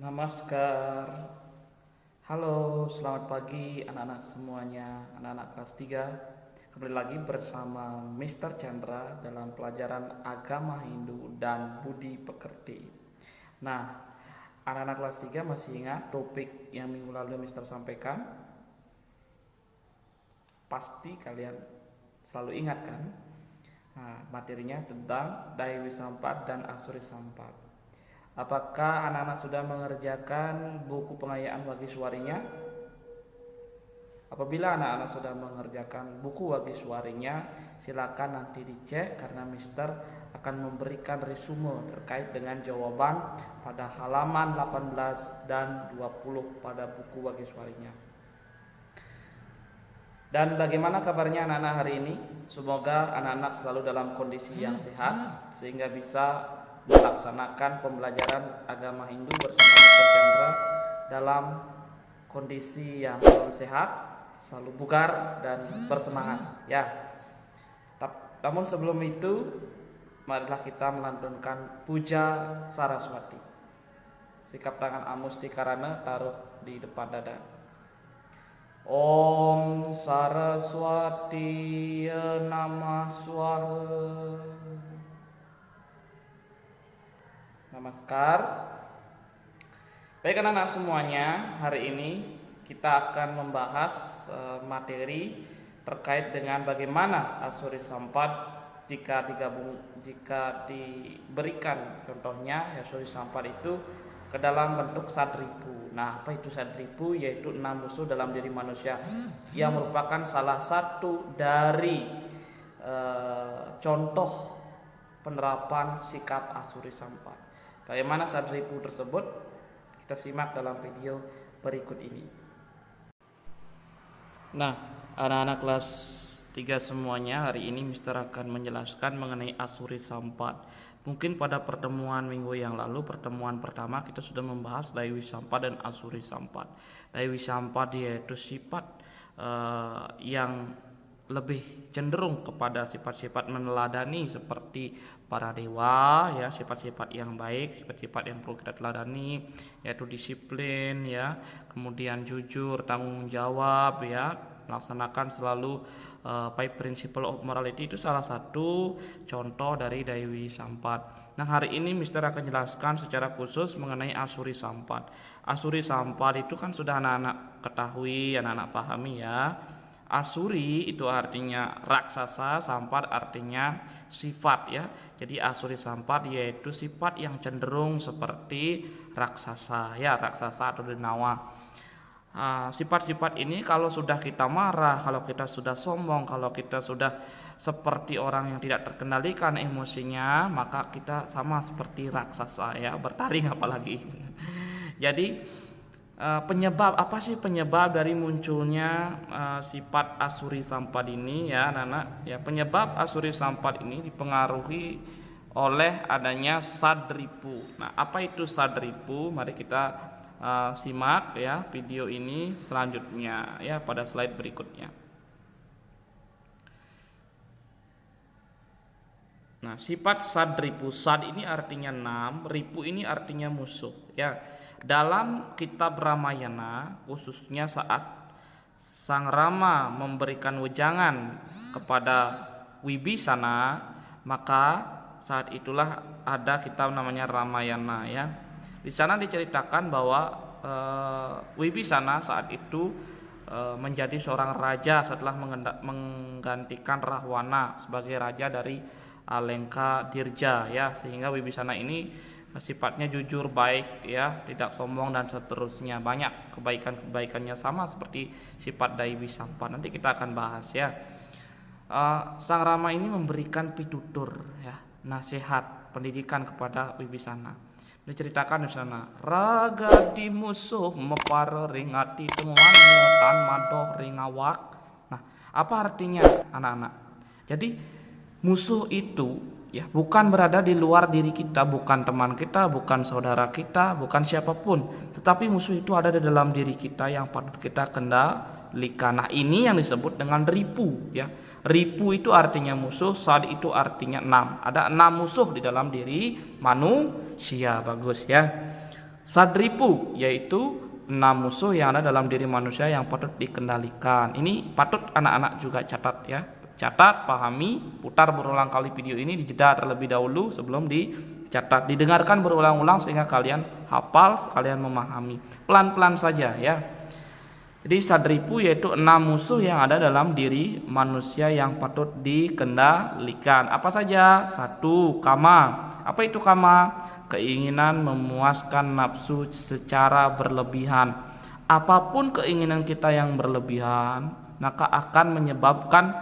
Namaskar. Halo, selamat pagi anak-anak semuanya, anak-anak kelas 3. Kembali lagi bersama Mr. Chandra dalam pelajaran Agama Hindu dan Budi Pekerti. Nah, anak-anak kelas 3 masih ingat topik yang minggu lalu Mr. sampaikan? Pasti kalian selalu ingat kan? Nah, materinya tentang Daiwi Sampat dan Asuri Sampat. Apakah anak-anak sudah mengerjakan buku pengayaan Wagiswarinya? Apabila anak-anak sudah mengerjakan buku Wagiswarinya, silakan nanti dicek karena Mister akan memberikan resume terkait dengan jawaban pada halaman 18 dan 20 pada buku Wagiswarinya. Dan bagaimana kabarnya anak-anak hari ini? Semoga anak-anak selalu dalam kondisi yang sehat sehingga bisa melaksanakan pembelajaran agama Hindu bersama Mr. Chandra dalam kondisi yang selalu sehat, selalu bugar dan bersemangat ya. Namun sebelum itu, marilah kita melantunkan puja Saraswati. Sikap tangan Amusti Karana taruh di depan dada. Om Saraswati Namah Swaha. Namaskar. Baik anak-anak semuanya, hari ini kita akan membahas materi terkait dengan bagaimana Asuri Sampat jika diberikan contohnya Asuri Sampat itu ke dalam bentuk sadripu. Nah, apa itu sadripu? Yaitu 6 musuh dalam diri manusia yang merupakan salah satu dari contoh penerapan sikap Asuri Sampat. Bagaimana sadripu tersebut? Kita simak dalam video berikut ini. Nah, anak-anak kelas 3 semuanya, hari ini Mister akan menjelaskan mengenai Asuri Sampat. Mungkin pada pertemuan minggu yang lalu, pertemuan pertama kita sudah membahas Daiwi Sampat dan Asuri Sampat. Daiwi Sampat yaitu sifat yang lebih cenderung kepada sifat-sifat meneladani seperti para dewa ya, sifat-sifat yang baik, sifat-sifat yang perlu kita teladani yaitu disiplin ya, kemudian jujur, tanggung jawab ya, melaksanakan selalu 5 principle of morality itu salah satu contoh dari Daiwi Sampat. Nah, hari ini Mister akan jelaskan secara khusus mengenai Asuri Sampat. Asuri Sampat itu kan sudah anak-anak ketahui, anak-anak pahami ya. Asuri itu artinya raksasa, Sampat artinya sifat ya. Jadi Asuri Sampat yaitu sifat yang cenderung seperti raksasa ya, raksasa atau denawa. Sifat-sifat ini kalau sudah kita marah, kalau kita sudah sombong, kalau kita sudah seperti orang yang tidak terkendalikan emosinya, maka kita sama seperti raksasa ya, bertaring apalagi. Jadi penyebab apa sih penyebab dari munculnya sifat Asuri Sampat ini ya anak-anak ya? Penyebab Asuri Sampat ini dipengaruhi oleh adanya sadripu. Nah, apa itu sadripu? Mari kita simak ya video ini selanjutnya ya pada slide berikutnya. Nah, sifat sadripu, sad ini artinya 6, ripu ini artinya musuh ya. Dalam kitab Ramayana, khususnya saat Sang Rama memberikan wejangan kepada Wibisana, maka saat itulah ada kitab namanya Ramayana ya. Di sana diceritakan bahwa Wibisana saat itu menjadi seorang raja setelah menggantikan Rahwana sebagai raja dari Alengka Dirja ya, sehingga Wibisana ini sifatnya jujur, baik ya, tidak sombong dan seterusnya. Banyak kebaikan-kebaikannya sama seperti sifat Daiwi Sampat. Nanti kita akan bahas ya. Sang Rama ini memberikan pitutur ya, nasihat, pendidikan kepada Wibisana. Diceritakan di sana, raga di musuh mepar ringati temuannya tan madoh ringawak. Nah, apa artinya anak-anak? Jadi musuh itu ya bukan berada di luar diri kita, bukan teman kita, bukan saudara kita, bukan siapapun, tetapi musuh itu ada di dalam diri kita yang patut kita kendalikan. Nah, ini yang disebut dengan ripu ya. Ripu itu artinya musuh, sad itu artinya 6. Ada 6 musuh di dalam diri manusia. Bagus ya. Sadripu yaitu 6 musuh yang ada dalam diri manusia yang patut dikendalikan. Ini patut anak-anak juga catat ya. Catat, pahami, putar berulang kali video ini, dijeda terlebih dahulu sebelum dicatat. Didengarkan berulang-ulang sehingga kalian hafal, kalian memahami. Pelan-pelan saja ya. Jadi sadripu yaitu 6 musuh yang ada dalam diri manusia yang patut dikendalikan. Apa saja? 1. Kama. Apa itu kama? Keinginan memuaskan nafsu secara berlebihan. Apapun keinginan kita yang berlebihan, maka akan menyebabkan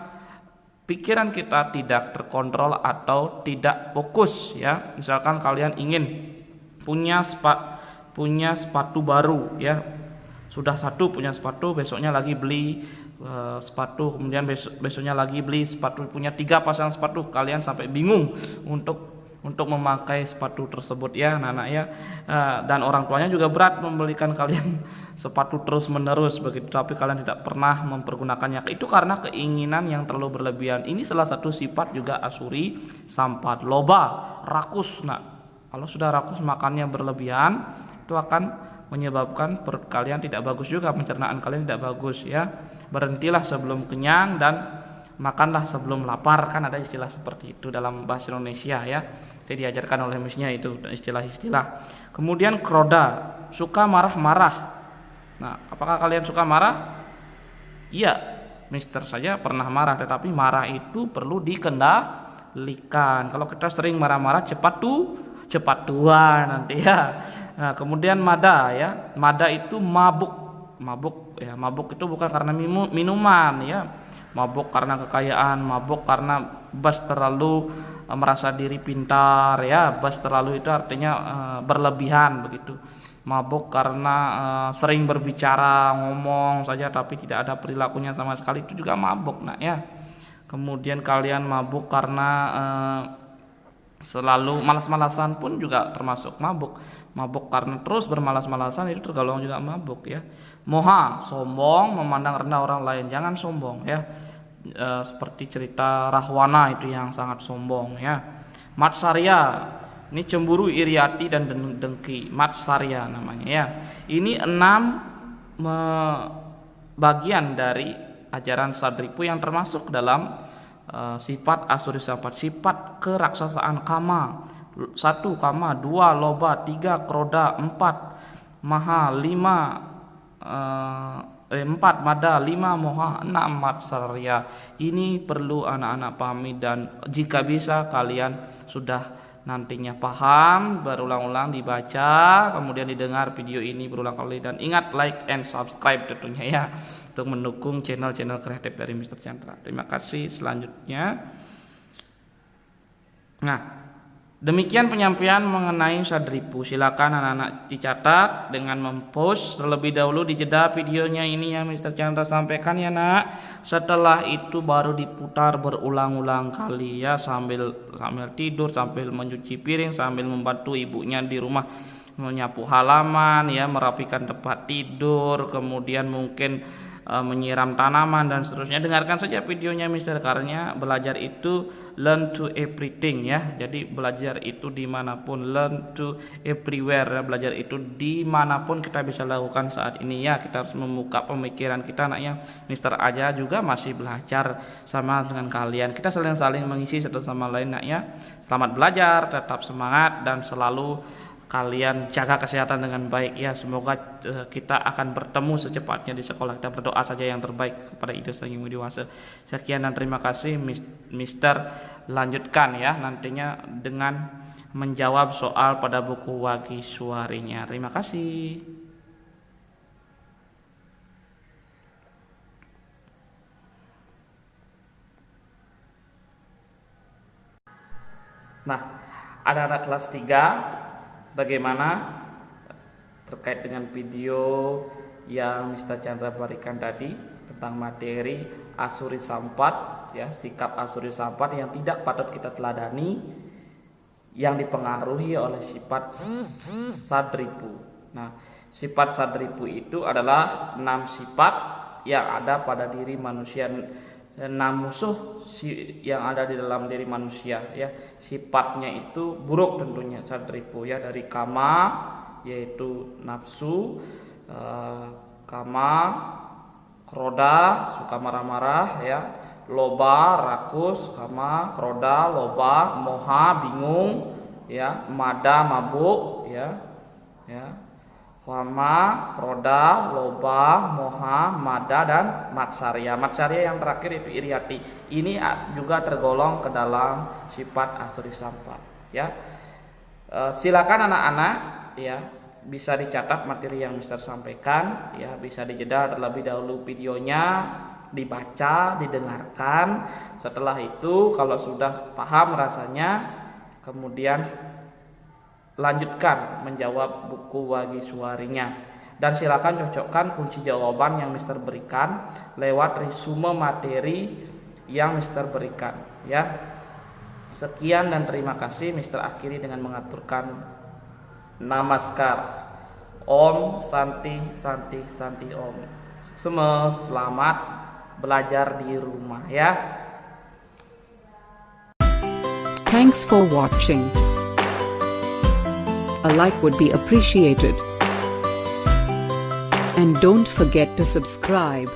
pikiran kita tidak terkontrol atau tidak fokus ya. Misalkan kalian ingin punya sepatu baru ya. Sudah satu punya sepatu, besoknya lagi beli sepatu, kemudian besoknya lagi beli sepatu, punya 3 pasang sepatu, kalian sampai bingung untuk memakai sepatu tersebut ya anak-anak ya. Dan orang tuanya juga berat membelikan kalian sepatu terus menerus begitu, tapi kalian tidak pernah mempergunakannya. Itu karena keinginan yang terlalu berlebihan. Ini salah satu sifat juga asuri sampat. Loba, rakus. Nah, kalau sudah rakus makannya berlebihan, itu akan menyebabkan perut kalian tidak bagus juga, pencernaan kalian tidak bagus ya. Berhentilah sebelum kenyang dan makanlah sebelum lapar, kan ada istilah seperti itu dalam bahasa Indonesia ya. Jadi diajarkan oleh misnya itu istilah-istilah. Kemudian kroda, suka marah-marah. Nah, apakah kalian suka marah? Iya, Mister saja pernah marah, tetapi marah itu perlu dikendalikan. Kalau kita sering marah-marah cepat tua nanti ya. Nah, kemudian mada ya. Mada itu mabuk. Mabuk ya, mabuk itu bukan karena minuman ya. Mabuk karena kekayaan, mabuk karena bas terlalu merasa diri pintar ya. Bas terlalu itu artinya berlebihan begitu. Mabuk karena sering berbicara, ngomong saja tapi tidak ada perilakunya sama sekali, itu juga mabuk nak ya. Kemudian kalian mabuk karena selalu malas-malasan pun juga termasuk mabuk. Mabuk karena terus bermalas-malasan itu tergolong juga mabuk ya. Moha, sombong, memandang rendah orang lain, jangan sombong ya. Seperti cerita Rahwana itu yang sangat sombong ya. Matsarya, ini cemburu, iri hati dan dengki. Matsarya namanya ya. Ini 6 bagian dari ajaran Sadripu yang termasuk dalam sifat asuri sampat, sifat keraksasaan kama. 1 kama, 2 loba, 3 kroda, 4 maha, 4 mada, 5 moha, 6 matsarya. Ini perlu anak-anak pahami, dan jika bisa kalian sudah nantinya paham, berulang-ulang dibaca, kemudian didengar video ini berulang kali, dan ingat like and subscribe tentunya ya, untuk mendukung channel-channel kreatif dari Mr. Chandra. Terima kasih. Selanjutnya, nah, demikian penyampaian mengenai Sadripu. Silakan anak-anak dicatat dengan mempost terlebih dahulu, dijeda videonya ini ya Mr. Chandra sampaikan ya nak. Setelah itu baru diputar berulang-ulang kali ya, sambil tidur, sambil mencuci piring, sambil membantu ibunya di rumah menyapu halaman ya, merapikan tempat tidur, kemudian mungkin menyiram tanaman dan seterusnya. Dengarkan saja videonya Mister, karena belajar itu learn to everything ya. Jadi belajar itu dimanapun, learn to everywhere ya. Belajar itu dimanapun kita bisa lakukan saat ini ya. Kita harus membuka pemikiran kita anaknya. Mister aja juga masih belajar sama dengan kalian. Kita saling mengisi satu sama lain nak ya. Selamat belajar, tetap semangat, dan selalu kalian jaga kesehatan dengan baik ya. Semoga kita akan bertemu secepatnya di sekolah. Kita berdoa saja yang terbaik kepada ide sang yang dewasa. Sekian dan terima kasih Mister. Lanjutkan ya nantinya dengan menjawab soal pada buku Wagi Suarinya. Terima kasih. Nah, anak-anak kelas 3, bagaimana terkait dengan video yang Mr. Chandra berikan tadi tentang materi asuri sampat ya, sikap asuri sampat yang tidak patut kita teladani, yang dipengaruhi oleh sifat Sadripu. Nah, sifat Sadripu itu adalah 6 sifat yang ada pada diri manusia, 6 musuh yang ada di dalam diri manusia ya. Sifatnya itu buruk tentunya Sadripu ya, dari kama, yaitu nafsu, kama, kroda, suka marah-marah ya, loba, rakus, kama, kroda, loba, moha, bingung ya, mada, mabuk ya, kama, kroda, loba, moha, mada, dan matsarya. Matsarya yang terakhir itu iriyati. Ini juga tergolong ke dalam sifat asuri sampat ya. Silakan anak-anak ya, bisa dicatat materi yang Mister sampaikan ya, bisa dijeda terlebih dahulu videonya, dibaca, didengarkan. Setelah itu kalau sudah paham rasanya, kemudian lanjutkan menjawab buku Wagiswarinya, dan silakan cocokkan kunci jawaban yang Mister berikan lewat resume materi yang Mister berikan ya. Sekian dan terima kasih. Mister akhiri dengan mengaturkan namaskar. Om Santi Santi Santi Om. Semua selamat belajar di rumah ya. Thanks for watching. A like would be appreciated. And don't forget to subscribe.